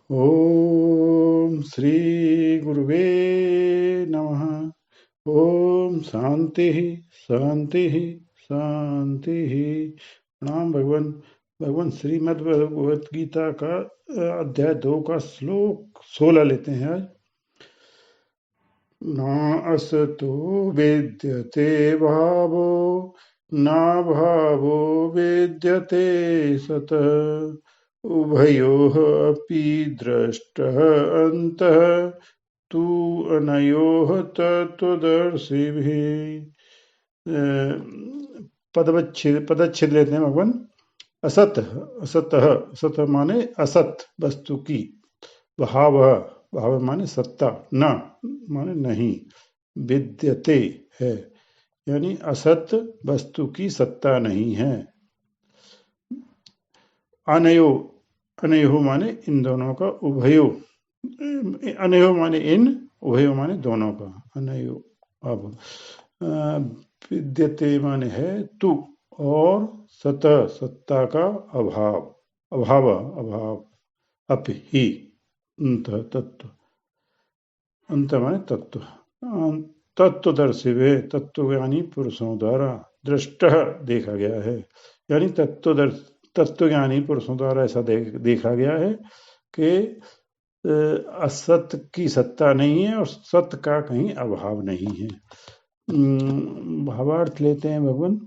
ओम श्री गुरुवे नमः। ओम शांति शांति शांति। प्रणाम भगवान। भगवान श्रीमद् भगवत गीता का अध्याय 2 का श्लोक 16 लेते हैं आज। न असतो विद्यते भावो न भावो विद्यते सतः उभयोः अपि द्रष्टः अन्तः तु अनयोः तत्त्वदर्शिभिः। पदच्छेद लेते हैं भगवान। असत असतः, असत माने असत वस्तु की, भाव भाव माने सत्ता, न माने नहीं, विद्यते है यानी असत वस्तु की सत्ता नहीं है। अनयो, अनयो माने इन दोनों का, उभयो, अनयो माने इन, उभयो माने दोनों का, अनयो। अब विद्यते माने है तू, और सतः सत्ता का अभाव, अभाव अभाव, अप ही, अंत तत्व, अंत माने तत्व, तत्वदर्शिवे, तत्व यानी पुरुषों द्वारा, दृष्ट देखा गया है, यानी तत्वज्ञानी पुरुषों द्वारा ऐसा देखा गया है कि असत की सत्ता नहीं है और सत्य का कहीं अभाव नहीं है। भावार्थ लेते हैं भगवान।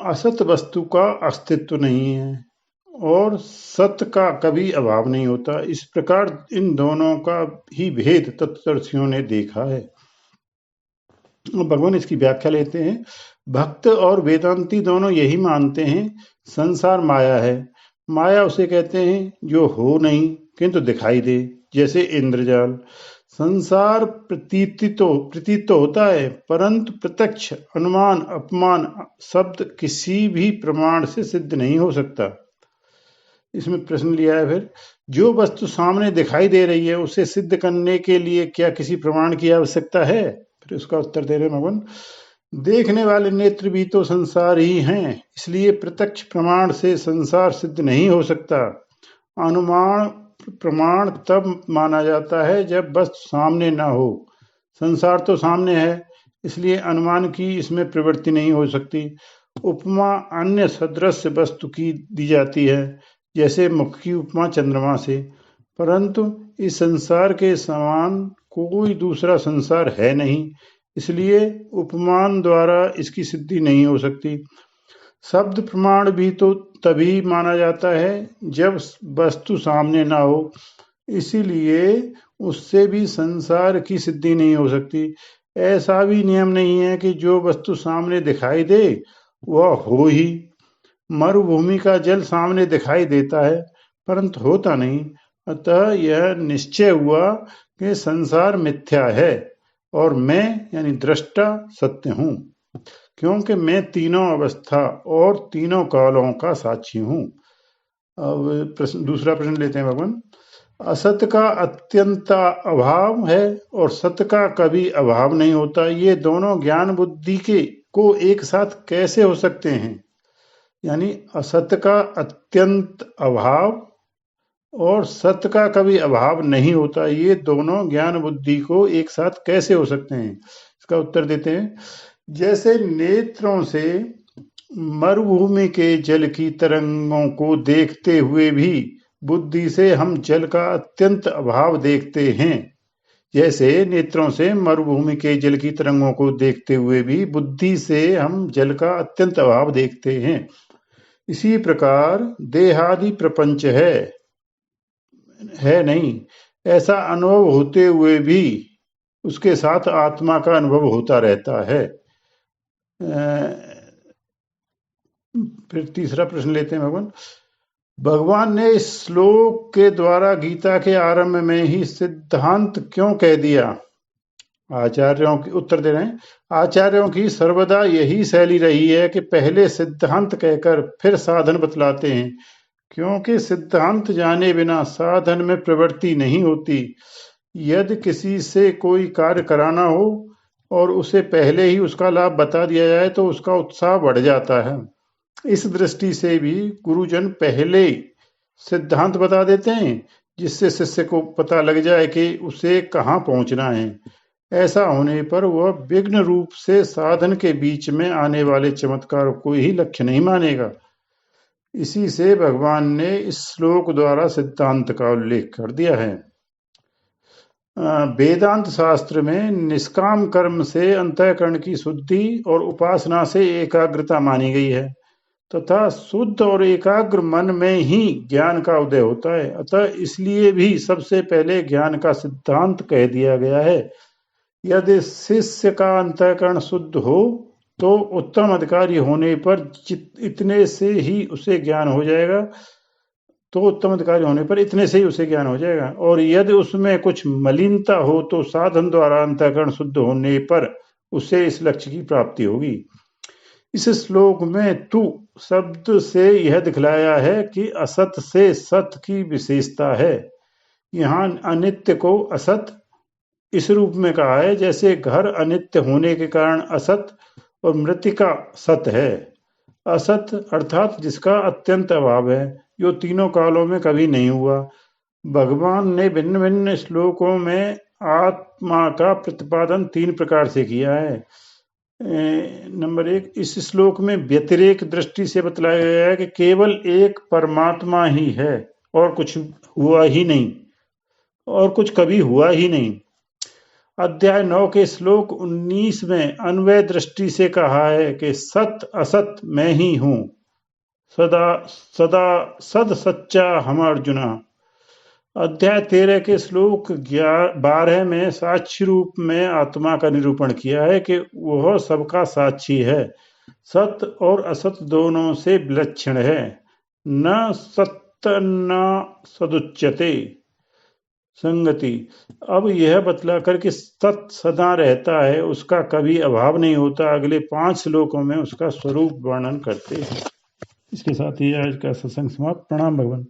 असत वस्तु का अस्तित्व नहीं है और सत्य का कभी अभाव नहीं होता। इस प्रकार इन दोनों का ही भेद तत्वदर्शियों ने देखा है। भगवान इसकी व्याख्या लेते हैं। भक्त और वेदांती दोनों यही मानते हैं संसार माया है। माया उसे कहते हैं जो हो नहीं किंतु दिखाई दे, जैसे इंद्रजाल। संसार प्रतीत तो होता है, परंतु प्रत्यक्ष, अनुमान, अपमान शब्द किसी भी प्रमाण से सिद्ध नहीं हो सकता। इसमें प्रश्न लिया है फिर, जो वस्तु सामने दिखाई दे रही है उसे सिद्ध करने के लिए क्या किसी प्रमाण की आवश्यकता है? फिर उसका उत्तर दे रहे भगवान, देखने वाले नेत्र भी तो संसार ही हैं, इसलिए प्रत्यक्ष प्रमाण से संसार सिद्ध नहीं हो सकता। अनुमान प्रमाण तब माना जाता है जब वस्तु सामने न हो। संसार तो सामने है, इसलिए अनुमान की इसमें प्रवृत्ति नहीं हो सकती। उपमा अन्य सदृश वस्तु की दी जाती है, जैसे मुख की उपमा चंद्रमा से, परंतु इस संसार के समान कोई दूसरा संसार है नहीं, इसलिए उपमान द्वारा इसकी सिद्धि नहीं हो सकती। शब्द प्रमाण भी तो तभी माना जाता है जब वस्तु सामने ना हो, इसीलिए उससे भी संसार की सिद्धि नहीं हो सकती। ऐसा भी नियम नहीं है कि जो वस्तु सामने दिखाई दे वह हो ही। मरुभूमि का जल सामने दिखाई देता है परंतु होता नहीं, अतः यह निश्चय हुआ कि संसार मिथ्या है और मैं यानी दृष्टा सत्य हूँ, क्योंकि मैं तीनों अवस्था और तीनों कालों का साक्षी हूँ। अब दूसरा प्रश्न लेते हैं भगवान। असत का अत्यंत अभाव है और सत्य का कभी अभाव नहीं होता, ये दोनों ज्ञान बुद्धि के को एक साथ कैसे हो सकते हैं? यानी असत्य का अत्यंत अभाव और सत्य का कभी अभाव नहीं होता, ये दोनों ज्ञान बुद्धि को एक साथ कैसे हो सकते हैं? इसका उत्तर देते हैं, जैसे नेत्रों से मरुभूमि के जल की तरंगों को देखते हुए भी बुद्धि से हम जल का अत्यंत अभाव देखते हैं, जैसे नेत्रों से मरुभूमि के जल की तरंगों को देखते हुए भी बुद्धि से हम जल का अत्यंत अभाव देखते हैं, इसी प्रकार देहादि प्रपंच है नहीं, ऐसा अनुभव होते हुए भी उसके साथ आत्मा का अनुभव होता रहता है। फिर तीसरा प्रश्न लेते हैं भगवान। भगवान ने इस श्लोक के द्वारा गीता के आरंभ में ही सिद्धांत क्यों कह दिया? आचार्यों की उत्तर दे रहे हैं, आचार्यों की सर्वदा यही शैली रही है कि पहले सिद्धांत कहकर फिर साधन बतलाते हैं, क्योंकि सिद्धांत जाने बिना साधन में प्रवृत्ति नहीं होती। यदि किसी से कोई कार्य कराना हो और उसे पहले ही उसका लाभ बता दिया जाए तो उसका उत्साह बढ़ जाता है। इस दृष्टि से भी गुरुजन पहले सिद्धांत बता देते हैं, जिससे शिष्य को पता लग जाए कि उसे कहाँ पहुंचना है। ऐसा होने पर वह विघ्न रूप से साधन के बीच में आने वाले चमत्कार को ही लक्ष्य नहीं मानेगा। इसी से भगवान ने इस श्लोक द्वारा सिद्धांत का उल्लेख कर दिया है। वेदांत शास्त्र में निष्काम कर्म से अंतःकरण की शुद्धि और उपासना से एकाग्रता मानी गई है, तथा शुद्ध और एकाग्र मन में ही ज्ञान का उदय होता है। अतः इसलिए भी सबसे पहले ज्ञान का सिद्धांत कह दिया गया है। यदि शिष्य का अंतःकरण शुद्ध हो तो उत्तम अधिकारी होने पर इतने से ही उसे ज्ञान हो जाएगा और यदि उसमें कुछ मलिनता हो तो साधन द्वारा अंतःकरण शुद्ध होने पर उसे इस लक्ष्य की प्राप्ति होगी। इस श्लोक में तू शब्द से यह दिखलाया है कि असत से सत की विशेषता है। यहाँ अनित्य को असत इस रूप में कहा है जैसे घर अनित्य होने के कारण असत और मृतिका सत है। असत अर्थात जिसका अत्यंत अभाव है, जो तीनों कालों में कभी नहीं हुआ। भगवान ने भिन्न भिन्न श्लोकों में आत्मा का प्रतिपादन 3 प्रकार से किया है। नंबर 1, इस श्लोक में व्यतिरेक दृष्टि से बतलाया गया है कि केवल एक परमात्मा ही है और कुछ कभी हुआ ही नहीं। अध्याय 9 के श्लोक 19 में अन्वय दृष्टि से कहा है कि सत असत मैं ही हूं, सदा सद सच्चा हम अर्जुना। अध्याय 13 के श्लोक 12 में साक्षी रूप में आत्मा का निरूपण किया है कि वह सबका साक्षी है, सत और असत दोनों से विलक्षण है। न सत्य न सदुच्यते संगति। अब यह बतलाकर कि सत सदा रहता है, उसका कभी अभाव नहीं होता, अगले 5 श्लोकों में उसका स्वरूप वर्णन करते हैं। इसके साथ ही आज का सत्संग समाप्त। प्रणाम भगवान।